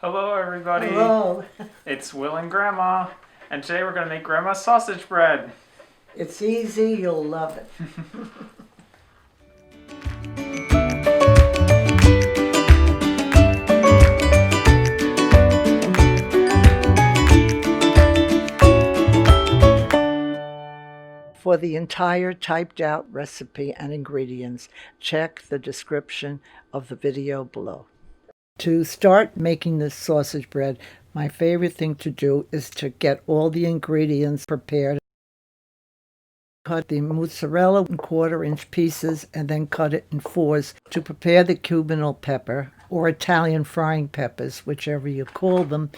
Hello everybody, Hello. it's Will and Grandma, and today we're going to make Grandma's sausage bread. It's easy, you'll love it. For the entire typed out recipe and ingredients, check the description of the video below. To start making this sausage bread, my favorite thing to do is to get all the ingredients prepared. Cut the mozzarella in 1/4-inch pieces and then cut it in 4s. To prepare the Cubanelle pepper, or Italian frying peppers, whichever you call them,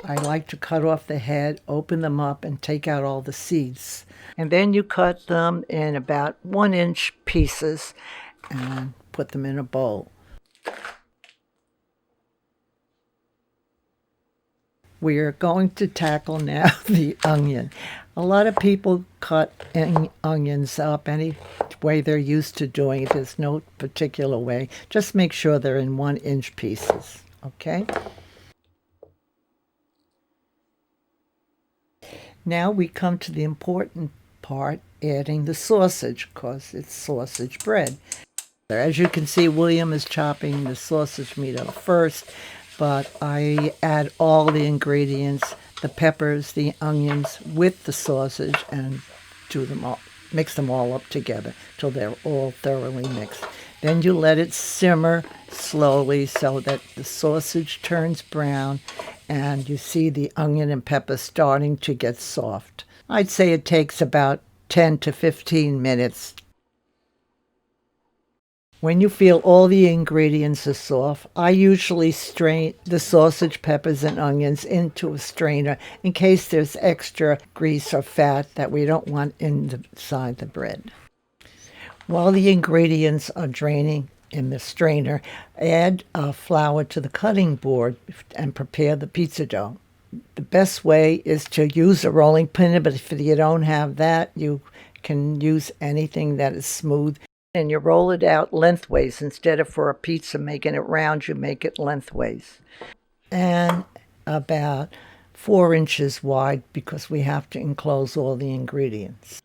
I like to cut off the head, open them up, and take out all the seeds. And then you cut them in about 1-inch pieces and put them in a bowl. We are going to tackle now the onion. A lot of people cut onions up any way they're used to doing it. There's no particular way. Just make sure they're in 1-inch pieces, okay? Now we come to the important part, adding the sausage, because it's sausage bread. As you can see, William is chopping the sausage meat up first, but I add all the ingredients, the peppers, the onions with the sausage, and do them all, mix them all up together till they're all thoroughly mixed. Then you let it simmer slowly so that the sausage turns brown and you see the onion and pepper starting to get soft. I'd say it takes about 10 to 15 minutes. When you feel all the ingredients are soft, I usually strain the sausage, peppers, and onions into a strainer in case there's extra grease or fat that we don't want inside the bread. While the ingredients are draining in the strainer, add flour to the cutting board and prepare the pizza dough. The best way is to use a rolling pin, but if you don't have that, you can use anything that is smooth. And you roll it out lengthways. Instead of for a pizza making it round, you make it lengthways. And about 4 inches wide because we have to enclose all the ingredients.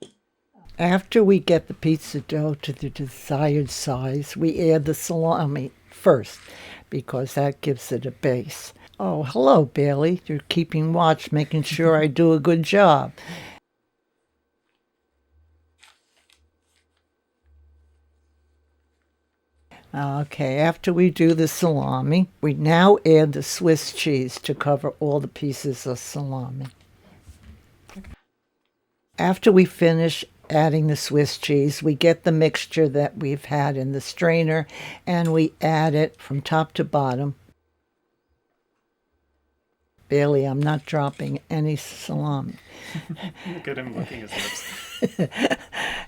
After we get the pizza dough to the desired size, we add the salami first because that gives it a base. Oh, hello, Bailey. You're keeping watch, making sure I do a good job. Okay, after we do the salami, we now add the Swiss cheese to cover all the pieces of salami. After we finish adding the Swiss cheese, we get the mixture that we've had in the strainer and we add it from top to bottom. Bailey, I'm not dropping any salami. Look at him licking his lips.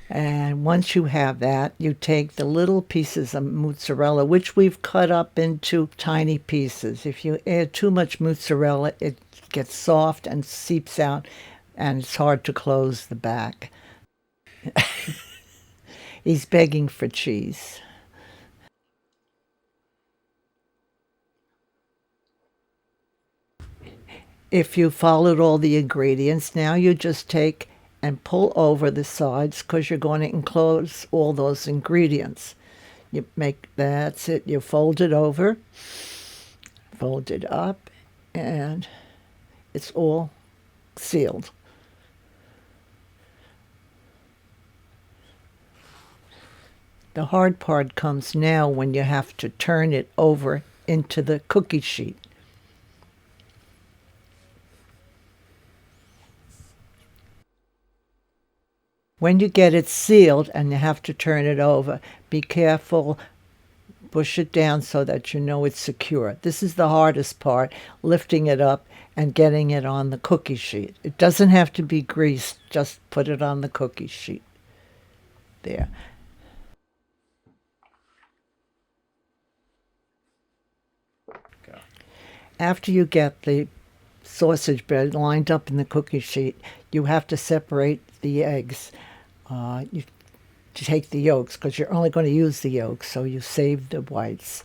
And once you have that, you take the little pieces of mozzarella, which we've cut up into tiny pieces. If you add too much mozzarella, it gets soft and seeps out, and it's hard to close the back. He's begging for cheese. If you followed all the ingredients, now you just take and pull over the sides because you're going to enclose all those ingredients. You make, that's it, you fold it over, fold it up, and it's all sealed. The hard part comes now when you have to turn it over into the cookie sheet. When you get it sealed and you have to turn it over, be careful, push it down so that you know it's secure. This is the hardest part, lifting it up and getting it on the cookie sheet. It doesn't have to be greased, just put it on the cookie sheet. There. Go. After you get the sausage bread lined up in the cookie sheet, you have to separate the eggs. You take the yolks because you're only going to use the yolks, so you save the whites.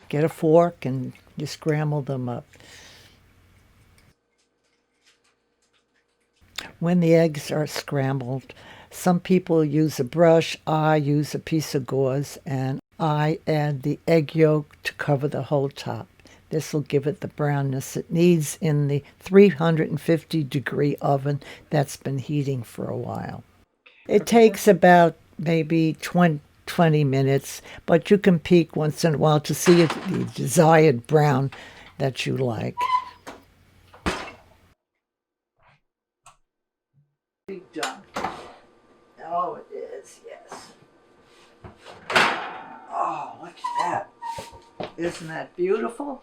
Get a fork and You scramble them up. When the eggs are scrambled, some people use a brush. I use a piece of gauze, and I add the egg yolk to cover the whole top. This will give it the brownness it needs in the 350-degree oven that's been heating for a while. It takes about maybe 20 minutes, but you can peek once in a while to see the desired brown that you like. Be done. Oh, it is, yes. Oh, look at that. Isn't that beautiful?